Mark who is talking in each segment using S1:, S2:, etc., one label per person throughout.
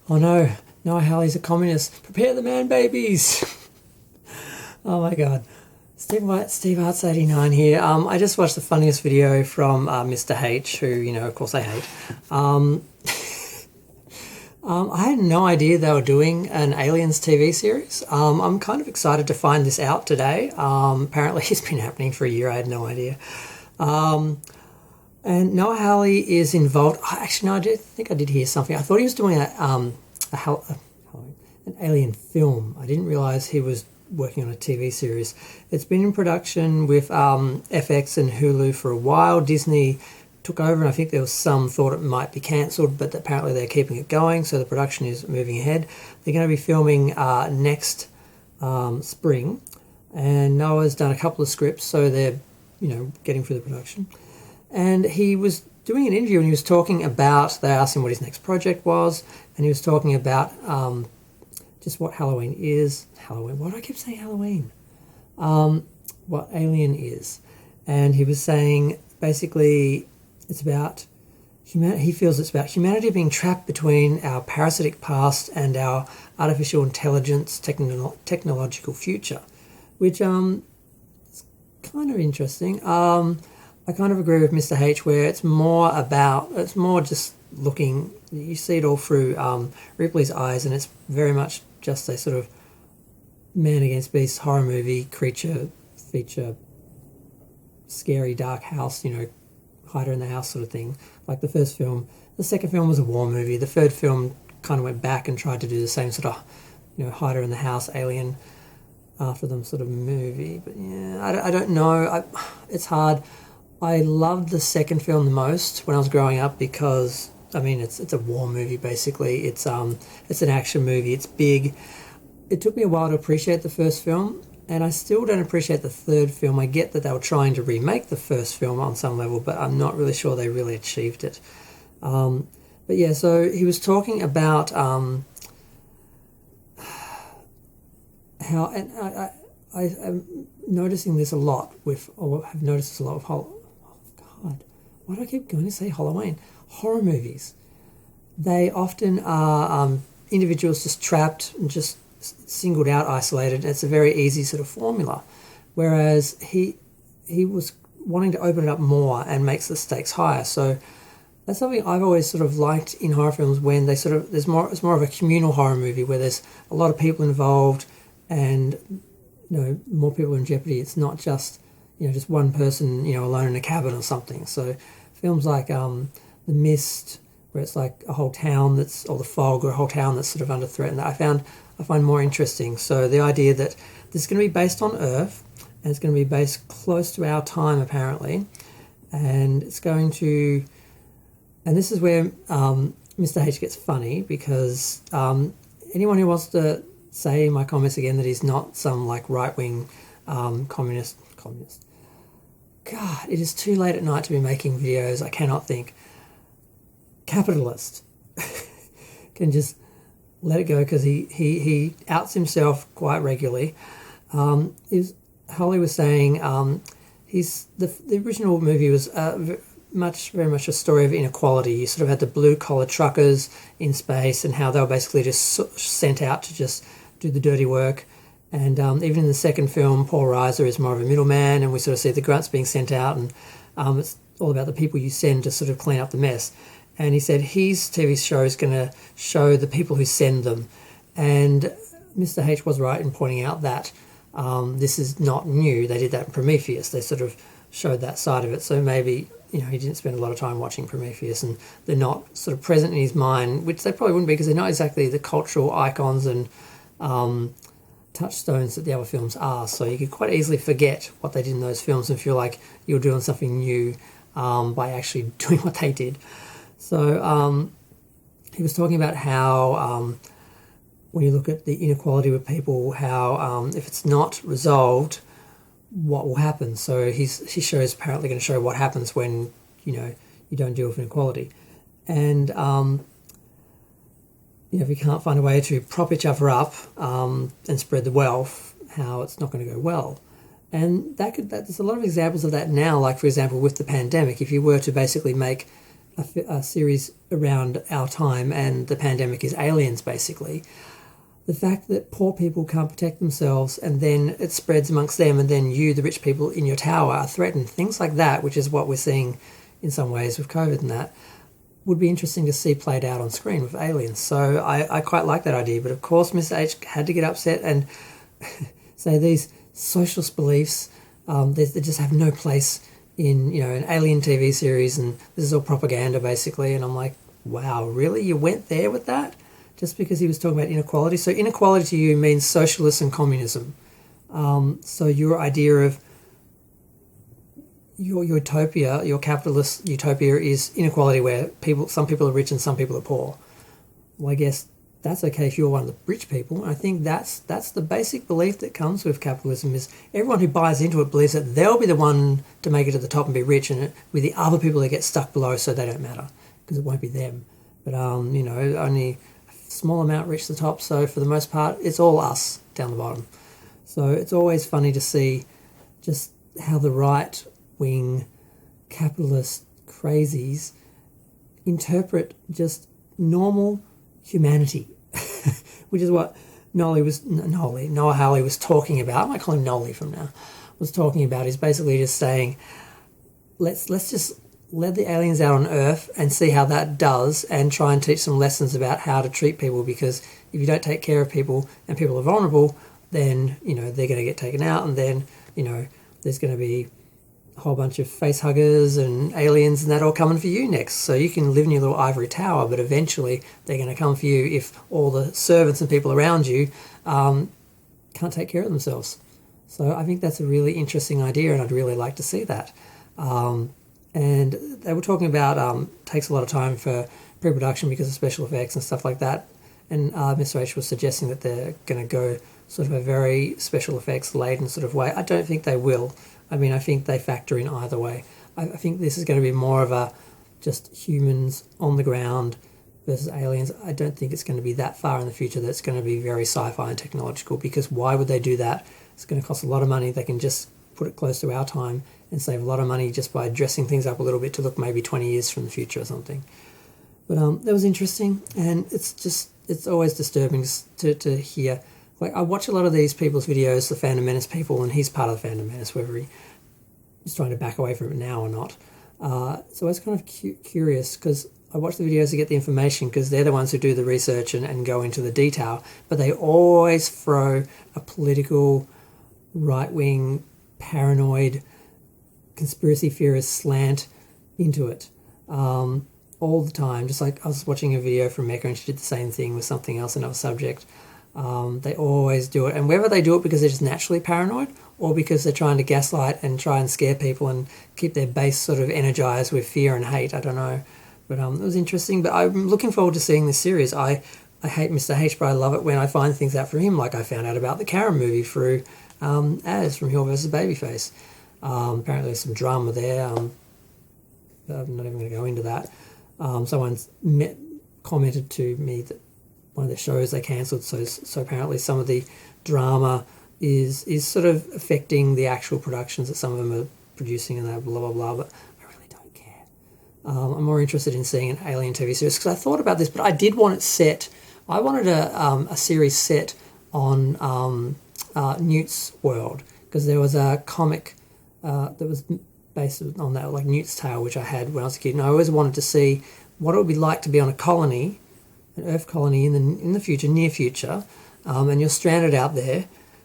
S1: Oh no, Noah Hawley's a communist. Prepare the man babies. Oh my god. Steve Arts 89 here. I just watched the funniest video from Mr. H, who, of course I hate. I had no idea they were doing an Aliens TV series. I'm kind of excited to find this out today. Apparently it's been happening for a year. I had no idea. And Noah Hawley is involved. Actually, no, I think I did hear something. I thought he was doing an alien film. I didn't realise he was working on a TV series. It's been in production with FX and Hulu for a while. Disney took over, and I think there was some thought it might be cancelled, but apparently they're keeping it going, so the production is moving ahead. They're going to be filming next spring, and Noah's done a couple of scripts, so they're getting through the production. And he was doing an interview, and he was talking about, they asked him what his next project was, and he was talking about just what Halloween is. Halloween, why do I keep saying Halloween? What Alien is. And he was saying, basically, it's about humanity. He feels it's about humanity being trapped between our parasitic past and our artificial intelligence technological future, which is kind of interesting. I kind of agree with Mr. H, where it's more just looking, you see it all through Ripley's eyes, and it's very much just a sort of man against beast horror movie, creature feature, scary dark house, hider in the house sort of thing, like the first film. The second film was a war movie. The third film kind of went back and tried to do the same sort of, hider in the house, alien after them sort of movie. But yeah, I don't know. It's hard. I loved the second film the most when I was growing up because, it's a war movie basically. It's an action movie. It's big. It took me a while to appreciate the first film, and I still don't appreciate the third film. I get that they were trying to remake the first film on some level, but I'm not really sure they really achieved it. But yeah, so he was talking about how, and I'm noticing this a lot have noticed this a lot with God, why do I keep going to say Halloween? Horror movies. They often are individuals just trapped and just singled out, isolated. It's a very easy sort of formula. Whereas he was wanting to open it up more and makes the stakes higher. So that's something I've always sort of liked in horror films, when it's more of a communal horror movie where there's a lot of people involved and more people in jeopardy. It's not just just one person alone in a cabin or something. So films like The Mist, where it's like a whole town or The Fog, or a whole town that's sort of under threat, and I find more interesting. So the idea that this is going to be based on Earth, and it's going to be based close to our time apparently, and it's going to, and this is where Mr. H gets funny, because anyone who wants to say in my comments again that he's not some like right-wing communist. God, it is too late at night to be making videos. I cannot think. Capitalist. Can just let it go, because he outs himself quite regularly. Holly was saying the original movie was very much a story of inequality. You sort of had the blue-collar truckers in space, and how they were basically just sent out to just do the dirty work. And even in the second film, Paul Reiser is more of a middleman, and we sort of see the grunts being sent out, and it's all about the people you send to sort of clean up the mess. And he said his TV show is going to show the people who send them. And Mr. H was right in pointing out that this is not new. They did that in Prometheus. They sort of showed that side of it. So maybe, he didn't spend a lot of time watching Prometheus, and they're not sort of present in his mind, which they probably wouldn't be, because they're not exactly the cultural icons and touchstones that the other films are. So you could quite easily forget what they did in those films and feel like you're doing something new by actually doing what they did. So he was talking about how when you look at the inequality with people, how if it's not resolved, what will happen. So his show is apparently going to show what happens when you don't deal with inequality, and if you can't find a way to prop each other up and spread the wealth, how it's not going to go well. And there's a lot of examples of that now. Like, for example, with the pandemic, if you were to basically make a series around our time, and the pandemic is aliens, basically. The fact that poor people can't protect themselves and then it spreads amongst them, and then you, the rich people in your tower, are threatened, things like that, which is what we're seeing in some ways with COVID and that, would be interesting to see played out on screen with aliens. So I quite like that idea. But of course, Mr. H had to get upset and say these socialist beliefs, they just have no place in, an alien TV series, and this is all propaganda, basically. And I'm like, wow, really? You went there with that? Just because he was talking about inequality? So inequality to you means socialism and communism. So your idea of your utopia, your capitalist utopia, is inequality where some people are rich and some people are poor. Well, I guess that's okay if you're one of the rich people. I think that's the basic belief that comes with capitalism, is everyone who buys into it believes that they'll be the one to make it to the top and be rich, and with the other people that get stuck below, so they don't matter because it won't be them. But only small amount reach the top, so for the most part it's all us down the bottom. So it's always funny to see just how the right wing capitalist crazies interpret just normal humanity, which is what Noah Hawley was talking about. I might call him Nolly from now. Was talking about is basically just saying, let's just let the aliens out on Earth and see how that does, and try and teach some lessons about how to treat people, because if you don't take care of people and people are vulnerable, then, they're going to get taken out, and then, there's going to be a whole bunch of face huggers and aliens and that all coming for you next. So you can live in your little ivory tower, but eventually they're going to come for you if all the servants and people around you can't take care of themselves. So I think that's a really interesting idea, and I'd really like to see that. And they were talking about takes a lot of time for pre-production because of special effects and stuff like that. And Mr. H was suggesting that they're going to go sort of a very special effects laden sort of way. I don't think they will. I mean, I think they factor in either way. I think this is going to be more of a just humans on the ground versus aliens. I don't think it's going to be that far in the future that it's going to be very sci-fi and technological, because why would they do that? It's going to cost a lot of money. They can just put it close to our time and save a lot of money just by dressing things up a little bit to look maybe 20 years from the future or something. But that was interesting, and it's always disturbing to hear. Like, I watch a lot of these people's videos, the Phantom Menace people, and he's part of the Phantom Menace, whether he's trying to back away from it now or not. So I was kind of curious, because I watch the videos to get the information, because they're the ones who do the research and go into the detail, but they always throw a political, right-wing, paranoid, conspiracy theorist slant into it all the time. Just like I was watching a video from Mecca, and she did the same thing with something else, another subject. They always do it, and whether they do it because they're just naturally paranoid or because they're trying to gaslight and try and scare people and keep their base sort of energized with fear and hate, I don't know. But it was interesting. But I'm looking forward to seeing this series. I hate Mr. H, but I love it when I find things out from him, like I found out about the Karen movie through Az from Hill vs. Babyface. Apparently there's some drama there. I'm not even going to go into that. Someone's commented to me that one of the shows they cancelled, so apparently some of the drama is sort of affecting the actual productions that some of them are producing, and that blah blah blah. But I really don't care. I'm more interested in seeing an alien TV series, because I thought about this, but I did want it set. I wanted a series set on Newt's world, because there was a comic that was based on that, like Newt's Tale, which I had when I was a kid, and I always wanted to see what it would be like to be on a colony, an Earth colony in the future, near future, and you're stranded out there.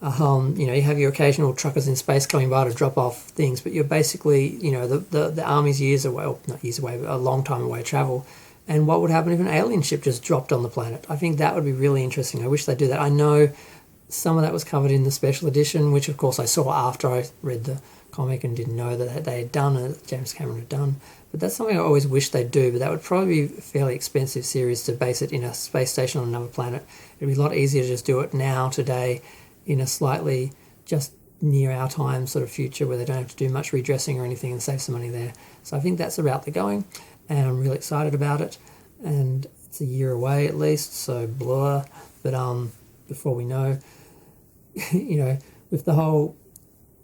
S1: You have your occasional truckers in space coming by to drop off things, but you're basically, the army's years away, or not years away, but a long time away travel. And what would happen if an alien ship just dropped on the planet? I think that would be really interesting. I wish they'd do that. I know some of that was covered in the special edition, which of course I saw after I read the comic and didn't know that they had done, and James Cameron had done. But that's something I always wish they'd do, but that would probably be a fairly expensive series to base it in a space station on another planet. It'd be a lot easier to just do it now, today, in a slightly just near our time sort of future where they don't have to do much redressing or anything, and save some money there. So I think that's the route they're going, and I'm really excited about it. And it's a year away at least, so blah. But before we know, with the whole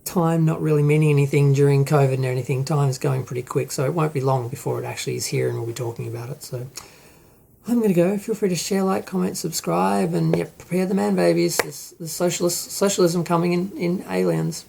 S1: time not really meaning anything during COVID and anything, time is going pretty quick, so it won't be long before it actually is here and we'll be talking about it. So I'm going to go. Feel free to share, like, comment, subscribe, and prepare the man babies. There's socialism coming in aliens.